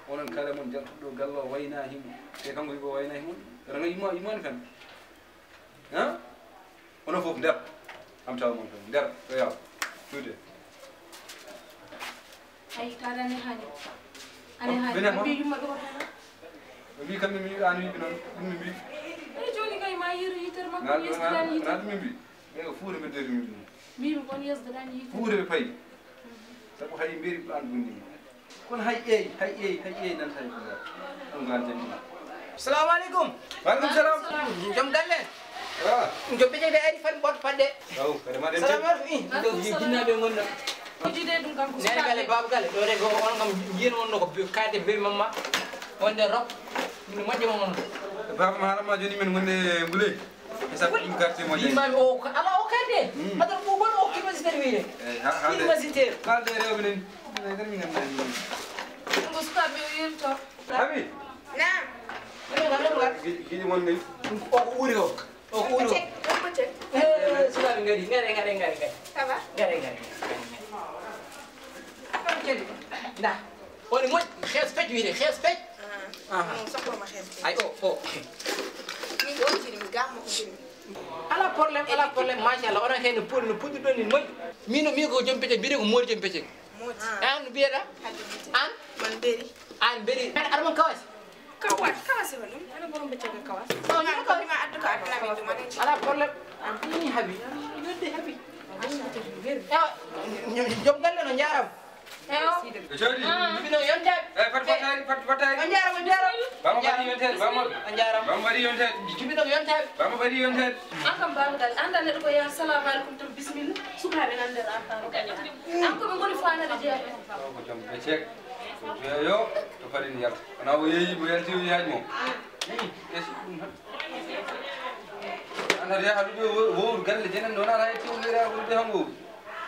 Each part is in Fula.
onon kala mon jaltuɗo gallo wayna himo te kanko wibo wayna himo ranga imani tan ha onon fof nder am taw mon tan nder to yaw tuude ay tarane hani ane hani bi yumma do tan bi kammi mi anu yibi non dum mi bi ay joni kay ma yiru yitere makko yesdani yitere mi bi ɓe fuure mi deri mi mbimi kon yesdani yitere fuure ɓe payi sabu hay mbiri an gundi kono hay ƴeey nan tay ɗum gal jandi assalamu aleykum waleykum salam joom galle joom ɓeƴede ari fan ɓoto paɗɗe aw kadi ma dem salamu aleykum ɗo jinnaɓe gonɗa jide ɗum kanko nene galle baba galle ɗo de on kam jiyen wonno ko kayde bebi mamma wonde rok ino moƴƴema mon baba ma haɗama joni men gonde Mbuley e sabu ɗum carte moƴƴani yimɓaɓe o ala o kayde haɗa ɓuɓon o universitaire wiide universitaire kalde rewɓe nen tan mi ganda ɗum sukaɓe o yirto abi Naam. giɗi mon nen o ko ɓuuri o o ko ɓuuri o sukaɓe gari gari Ça va? gari nda woni moƴ xees pec wiide xees pec Non, soxlama xees bi. ay o Min ɗo on jini ga mo ko jini. ala probléme machallah onon hen no puɗɗiɗon ni moƴƴi min ko joom pecce mbiyete ko moori joom pecce Modi. an no mbiyeɗa Hadde bite. an Man beri. an beeri aɗa mon kawasi Kawas wala. Ana borom becce ga kawas. Man ko bima addu ko addu na min dum ala probléme ni haabi yodde haabi joom galle no jaram eyo e jawdi mbino yontaɓe e fatari on jarama bama waɗi yontede bama on jarama bama waɗi yontede jibino ko yontaɓe bama waɗi yontede an kam bamugal anda neɗɗo ko ya assalamu aleykum tan bisimilla sukaɓe nan nder afano gañata an koɓe goni fanade jeeyaɓe ko joom ɓe ceek yo to farini yalta wona o yeeyi mo yalti o yaaji mo esi ɗum tan an haɗa yaha ɗuɓe wowru galle jenen ɗon ara hetti o lira wulde han wowru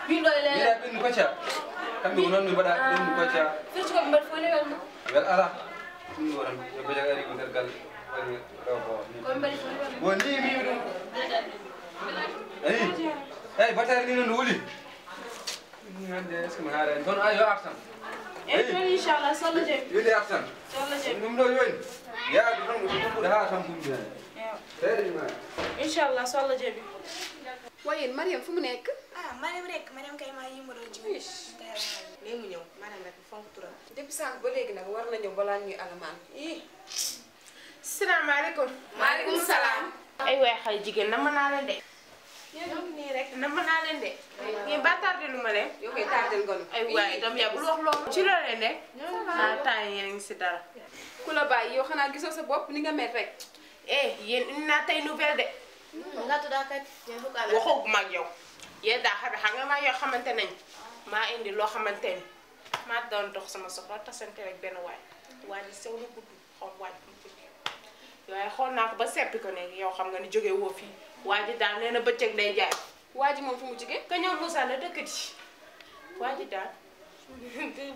windo e leela lira ɓendu kocca kamɓe ko noon mi mbaɗa ɓendu kocca firti koɓe mbaɗi fof ne welma wel ala ɗum ɗo tan yo beja ari ko nder galle woni rew ko koɓe mbaɗi fof ne welma woni ni mimi ɗum ayi eyyi batare ni noon no wuli ni hande est ce que mi haarani toon a yo artan eyyi toon inchallah solla jeeɓi yoli artan solla jeeɓi ɗum ɗo yoni yaadu tan ko ɗumɓuɗe ha tan fumbi hen seeɗa ma inchallah solla jeeɓi wayen Mariam fu mu nekk Ah, Mariam rek, Mariam kay ma yimo do jimi. Léegi mu ñëw, Mariam rek fonk turam. depuis sànq ba léegi nag war na ñëw balaa ñuy alamaan Salaamaaleykum. maaleykum salaam Ay waay xale jigéen na mën naa leen de. Yéen nii rek na mën naa leen de. Ngeen ba tardé lu ma leen. yow koy tardel ngonu Ay waay itam yaa bul wax loolu. Ci loo leen de. Ah temps yéen a ngi si dara. ku la bàyyi yow xanaa gisoo sa bopp ni nga mel rek Yéen indi naa tey nouvelle de. nga tudda kat ñen fukk ala Waxoo ma ak yow. Yéen daa xam nga maa yoo xamante nañ. Maa indi loo xamante ni. Maa doon dox sama soxla tasante rek benn waay. Waa ji sew na gudd xaw ma waaj mu tudd. Waaye xool naa ko ba seppi ko ne yow xam nga ni jóge woo fii. Waa ji daal nee na bëccëg day jaay. waa ji moom fu mu jigee Ka ñëw Moussa la dëkk ci. Waa ji daal.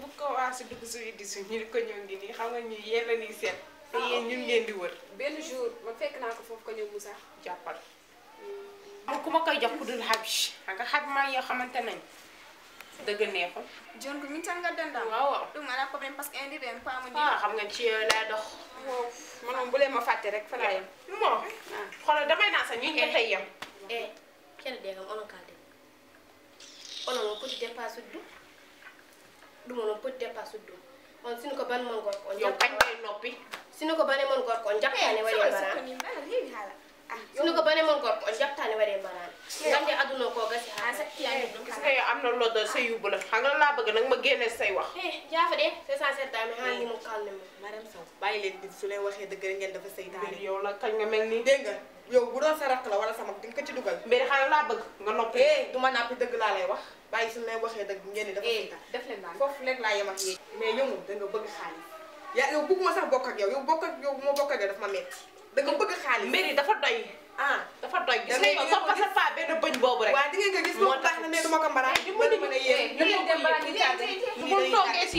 bu ko waa si dugg suy di su ñu ko ñëw ngi nii xam nga ñu yéen la nii seet. Te yéen ñun ngeen di wër. benn jour man fekk naa ko foofu ko ñëw Moussa Jàppal. Am ku ma koy jox ku dul xabi. Xam nga xabi maa yoo xamante nañ. Dëgg neexul. jon ko min tan gaddanda Waaw waaw. ɗum ala probléme par ce que indi ɓen paamodi Xam nga ci yooyu lay dox. man moom bu leen ma fàtte rek fa laa yem Moo. Xoolal damay naan sax ñu ngi tey yem. e kene de kam onon kalde onon on poti dépasse uddu ɗum onon poti dépasse uddu on sino ko ban mon gorko on Yow kañ ngay noppi. sino ko bane mon gorko on jaɓtani waɗe mbarani Heewi haala. sino ko bane mon gorko on jaɓtani waɗe mbarani gande aduna ko gasi ha sattiyani ɗum Gis nga yow am na loo doon sa yóbbu la. Xam nga laa bëgg nag ma génne say wax. jaafa de c'est ça settami hani mo kalne mo Madame Sow bàyyi leen di su leen waxee dëgg rek ngeen dafa seytaane. Mbir yow la kañ nga mel nii. dégg nga yow bu doon sa rakk la wala sa mag di nga ko ci dugal. Mbir xam nga laa bëgg nga noppi. du ma nappi dëgg laa lay wax bàyyi su leen waxee dëgg ngeen ni dafa seytaane. def leen naan foofu rek laa yem ak yéen. mais yow moom da nga bëgg xaalis yaa yow bëgguma sax bokk ak yow yow bokk ak yow bu ma bokk ak yow daf ma metti da nga bëgg xaalis. Mbir yi dafa doy. ah Dafa doy. Gis Da nga ngay yow gis topp sa paa benn bëñ boobu rek. waa di ngeen ko gis moom tax na ne du ma ko mbaraan. Di mën a mën a yéen. ñu leen dem balaa ñuy tardé bu toogee si